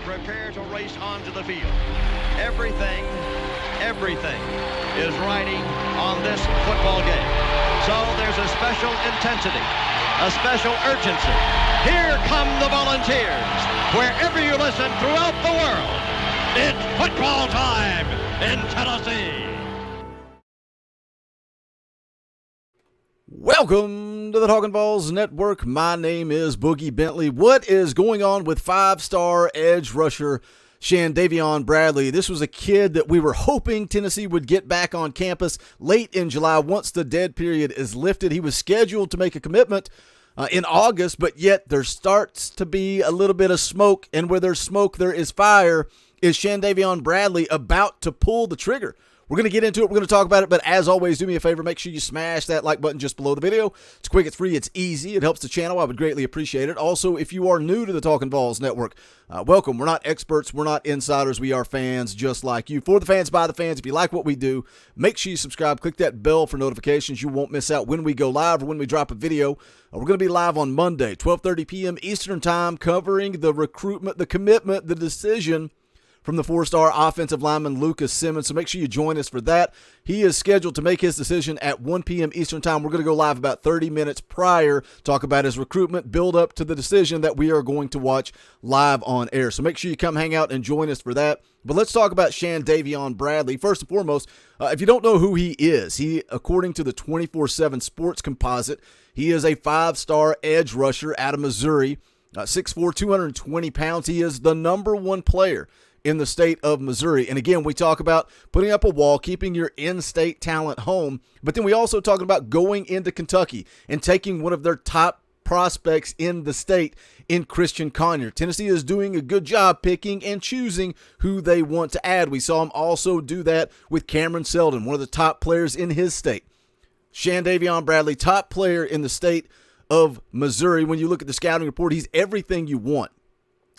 prepare to race onto the field. Everything is riding on this football game. So there's a special intensity, a special urgency. Here come the Volunteers. Wherever you listen throughout the world, it's football time in Tennessee. Welcome to the Talkin VAWLS Network. My name is Boogie Bentley. What is going on with five-star edge rusher Chandavian Bradley? This was a kid that we were hoping Tennessee would get back on campus late in July once the dead period is lifted. He was scheduled to make a commitment in August, but yet there starts to be a little bit of smoke, and where there's smoke, there is fire. Is Chandavian Bradley about to pull the trigger? We're going to get into it. We're going to talk about it. But as always, do me a favor. Make sure you smash that like button just below the video. It's quick, it's free, it's easy. It helps the channel. I would greatly appreciate it. Also, if you are new to the Talkin VAWLS Network, welcome. We're not experts. We're not insiders. We are fans just like you. For the fans, by the fans. If you like what we do, make sure you subscribe. Click that bell for notifications. You won't miss out when we go live or when we drop a video. We're going to be live on Monday, 12:30 p.m. Eastern Time, covering the recruitment, the commitment, the decision from the four-star offensive lineman Lucas Simmons. So make sure you join us for that. He is scheduled to make his decision at 1 p.m. Eastern Time. We're going to go live about 30 minutes prior, talk about his recruitment, build up to the decision that we are going to watch live on air. So make sure you come hang out and join us for that. But let's talk about Chandavian Bradley. First and foremost, if you don't know who he is, he, according to the 24/7 Sports Composite, he is a five-star edge rusher out of Missouri, 6'4", 220 pounds. He is the number one player in the state of Missouri. And again, we talk about putting up a wall, keeping your in-state talent home, but then we also talking about going into Kentucky and taking one of their top prospects in the state in Christian Conyer. Tennessee is doing a good job picking and choosing who they want to add. We saw him also do that with Cameron Seldon, one of the top players in his state. Chandavian Bradley, top player in the state of Missouri. When you look at the scouting report, he's everything you want.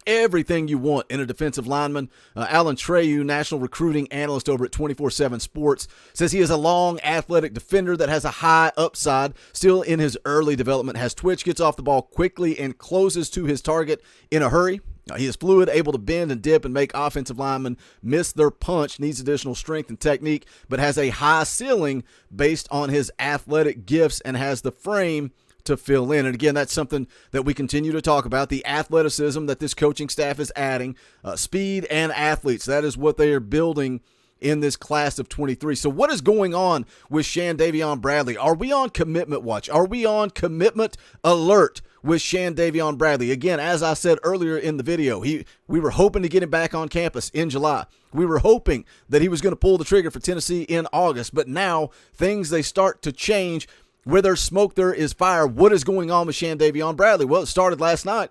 Everything you want in a defensive lineman. Alan Treyu, national recruiting analyst over at 24/7 Sports, says he is a long, athletic defender that has a high upside. Still in his early development, has twitch, gets off the ball quickly, and closes to his target in a hurry. He is fluid, able to bend and dip and make offensive linemen miss their punch, needs additional strength and technique, but has a high ceiling based on his athletic gifts and has the frame to fill in. And again, that's something that we continue to talk about, the athleticism that this coaching staff is adding, speed and athletes. That is what they are building in this class of 23. So what is going on with Chandavian Bradley? Are we on commitment watch? Are we on commitment alert with Chandavian Bradley? Again, as I said earlier in the video, we were hoping to get him back on campus in July. We were hoping that he was going to pull the trigger for Tennessee in August, but now things, they start to change. Where there's smoke, there is fire. What is going on with Chandavian Bradley? Well, it started last night.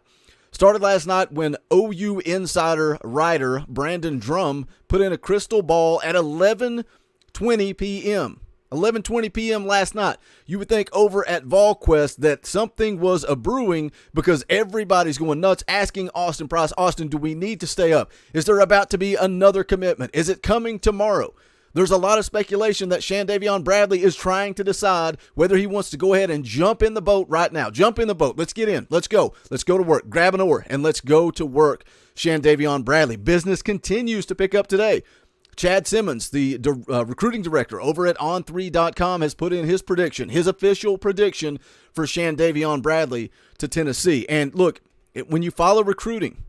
When OU insider writer Brandon Drum put in a crystal ball at 11:20 p.m. 11:20 p.m. last night. You would think over at VolQuest that something was a-brewing because everybody's going nuts asking Austin Price, Austin, do we need to stay up? Is there about to be another commitment? Is it coming tomorrow? There's a lot of speculation that Chandavian Bradley is trying to decide whether he wants to go ahead and jump in the boat right now. Jump in the boat. Let's get in. Let's go. Let's go to work. Grab an oar and let's go to work. Chandavian Bradley. Business continues to pick up today. Chad Simmons, the recruiting director over at On3.com, has put in his prediction, his official prediction for Chandavian Bradley to Tennessee. And look, when you follow recruiting,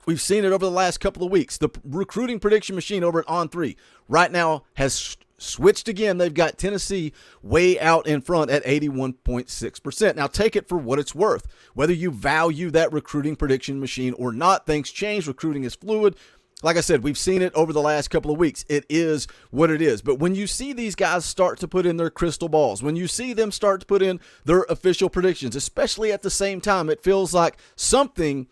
we've seen it over the last couple of weeks. The recruiting prediction machine over at On3 right now has switched again. They've got Tennessee way out in front at 81.6%. Now take it for what it's worth. Whether you value that recruiting prediction machine or not, things change. Recruiting is fluid. Like I said, we've seen it over the last couple of weeks. It is what it is. But when you see these guys start to put in their crystal balls, when you see them start to put in their official predictions, especially at the same time, it feels like something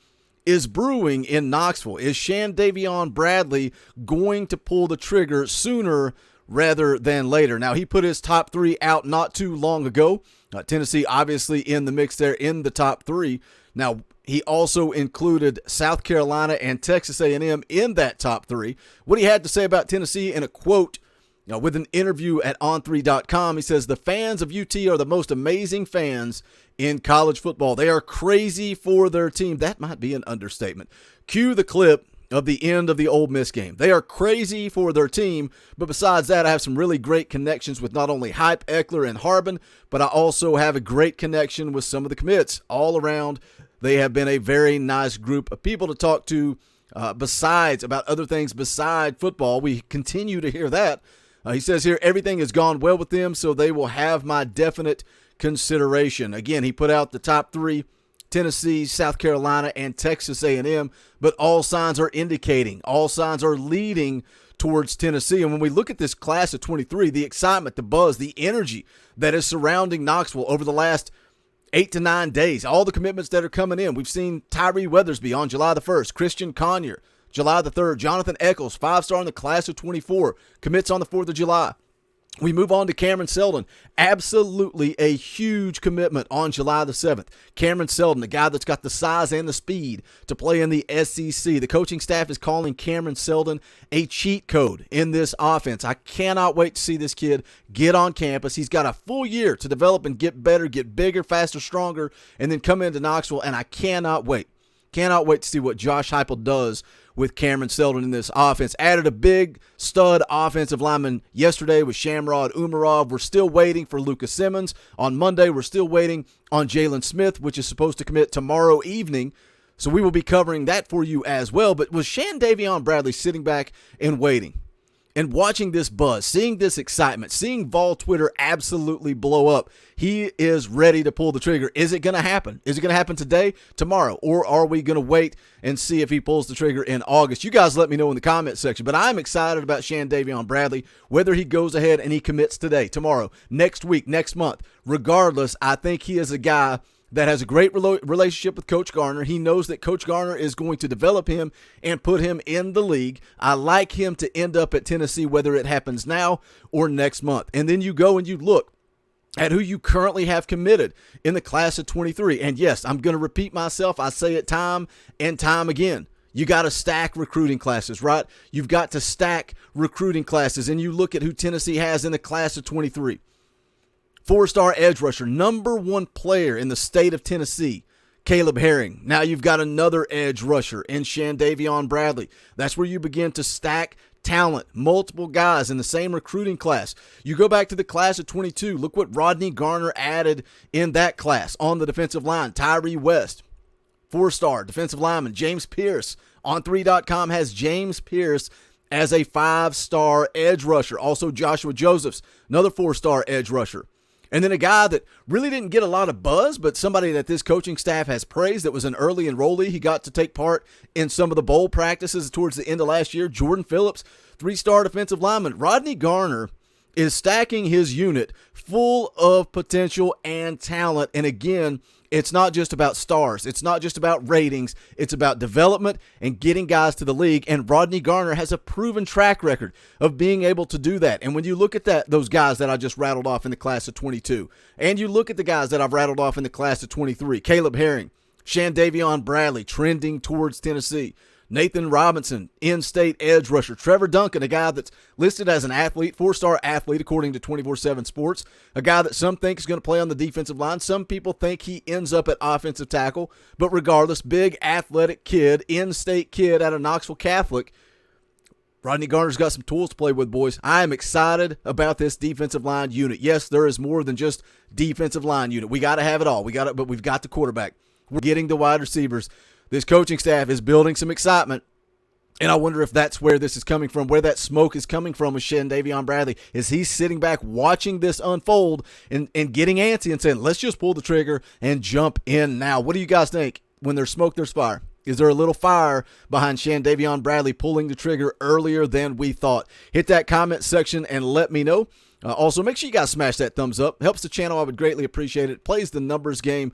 is brewing in Knoxville. Is Chandavian Bradley going to pull the trigger sooner rather than later? Now, he put his top three out not too long ago. Tennessee obviously in the mix there in the top three. Now, he also included South Carolina and Texas A&M in that top three. What he had to say about Tennessee in a quote with an interview at On3.com, he says, "The fans of UT are the most amazing fans in college football. They are crazy for their team." That might be an understatement. Cue the clip of the end of the Ole Miss game. They are crazy for their team, but besides that, I have some really great connections with not only Hype, Eckler, and Harbin, but I also have a great connection with some of the commits all around. They have been a very nice group of people to talk to about other things beside football. We continue to hear that. He says here, everything has gone well with them, so they will have my definite consideration. Again, he put out the top 3, Tennessee, South Carolina, and Texas A&M, but all signs are leading towards Tennessee. And when we look at this class of 23, the excitement, the buzz, the energy that is surrounding Knoxville over the last 8 to 9 days, all the commitments that are coming in. We've seen Tyree Weathersby on July the 1st, Christian Conyer, July the 3rd, Jonathan Eccles, 5-star in the class of 24, commits on the 4th of July. We move on to Cameron Seldon. Absolutely a huge commitment on July the 7th. Cameron Seldon, the guy that's got the size and the speed to play in the SEC. The coaching staff is calling Cameron Seldon a cheat code in this offense. I cannot wait to see this kid get on campus. He's got a full year to develop and get better, get bigger, faster, stronger, and then come into Knoxville, and I cannot wait. Cannot wait to see what Josh Heupel does with Cameron Seldon in this offense. Added a big stud offensive lineman yesterday with Shamrod Umarov. We're still waiting for Lucas Simmons. On Monday, we're still waiting on Jalen Smith, which is supposed to commit tomorrow evening. So we will be covering that for you as well. But was Chandavian Bradley sitting back and waiting and watching this buzz, seeing this excitement, seeing Vol Twitter absolutely blow up? He is ready to pull the trigger. Is it going to happen? Is it going to happen today, tomorrow, or are we going to wait and see if he pulls the trigger in August? You guys let me know in the comment section, but I'm excited about Chandavian Bradley, whether he goes ahead and he commits today, tomorrow, next week, next month. Regardless, I think he is a guy that has a great relationship with Coach Garner. He knows that Coach Garner is going to develop him and put him in the league. I like him to end up at Tennessee, whether it happens now or next month. And then you go and you look at who you currently have committed in the class of 23. And yes, I'm going to repeat myself. I say it time and time again. You got to stack recruiting classes, right? You've got to stack recruiting classes. And you look at who Tennessee has in the class of 23. 4-star edge rusher, number 1 player in the state of Tennessee, Caleb Herring. Now you've got another edge rusher in Chandavian Bradley. That's where you begin to stack talent, multiple guys in the same recruiting class. You go back to the class of 22. Look what Rodney Garner added in that class on the defensive line. Tyree West, 4-star defensive lineman. James Pierce on 3.com has James Pierce as a 5-star edge rusher. Also Joshua Josephs, another 4-star edge rusher. And then a guy that really didn't get a lot of buzz, but somebody that this coaching staff has praised, that was an early enrollee. He got to take part in some of the bowl practices towards the end of last year. Jordan Phillips, 3-star defensive lineman. Rodney Garner is stacking his unit full of potential and talent. And again, it's not just about stars. It's not just about ratings. It's about development and getting guys to the league. And Rodney Garner has a proven track record of being able to do that. And when you look at those guys that I just rattled off in the class of 22, and you look at the guys that I've rattled off in the class of 23, Caleb Herring, Chandavian Bradley trending towards Tennessee, Nathan Robinson, in-state edge rusher. Trevor Duncan, a guy that's listed as an athlete, 4-star athlete according to 24/7 Sports, a guy that some think is going to play on the defensive line. Some people think he ends up at offensive tackle. But regardless, big athletic kid, in-state kid out of Knoxville Catholic. Rodney Garner's got some tools to play with, boys. I am excited about this defensive line unit. Yes, there is more than just defensive line unit. We got to have it all. But we've got the quarterback. We're getting the wide receivers. This coaching staff is building some excitement, and I wonder if that's where this is coming from, where that smoke is coming from with Chandavian Bradley. Is he sitting back watching this unfold and getting antsy and saying, let's just pull the trigger and jump in now? What do you guys think? When there's smoke, there's fire. Is there a little fire behind Chandavian Bradley pulling the trigger earlier than we thought? Hit that comment section and let me know. Also, make sure you guys smash that thumbs up. Helps the channel. I would greatly appreciate it. Plays the numbers game.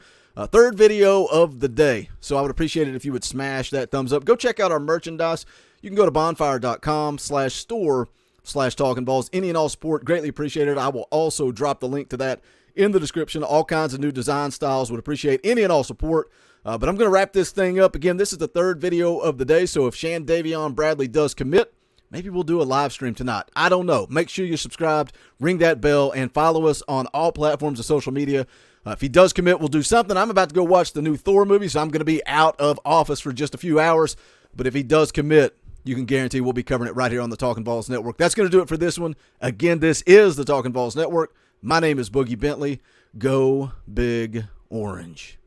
Third video of the day. So I would appreciate it if you would smash that thumbs up. Go check out our merchandise. You can go to bonfire.com/store/talkinballs. Any and all support. Greatly appreciated. I will also drop the link to that in the description. All kinds of new design styles. Would appreciate any and all support. But I'm going to wrap this thing up. Again, this is the third video of the day. So if Chandavian Bradley does commit, maybe we'll do a live stream tonight. I don't know. Make sure you're subscribed, ring that bell, and follow us on all platforms of social media. If he does commit, we'll do something. I'm about to go watch the new Thor movie, so I'm going to be out of office for just a few hours. But if he does commit, you can guarantee we'll be covering it right here on the Talkin' Vols Network. That's going to do it for this one. Again, this is the Talkin' Vols Network. My name is Boogie Bentley. Go Big Orange.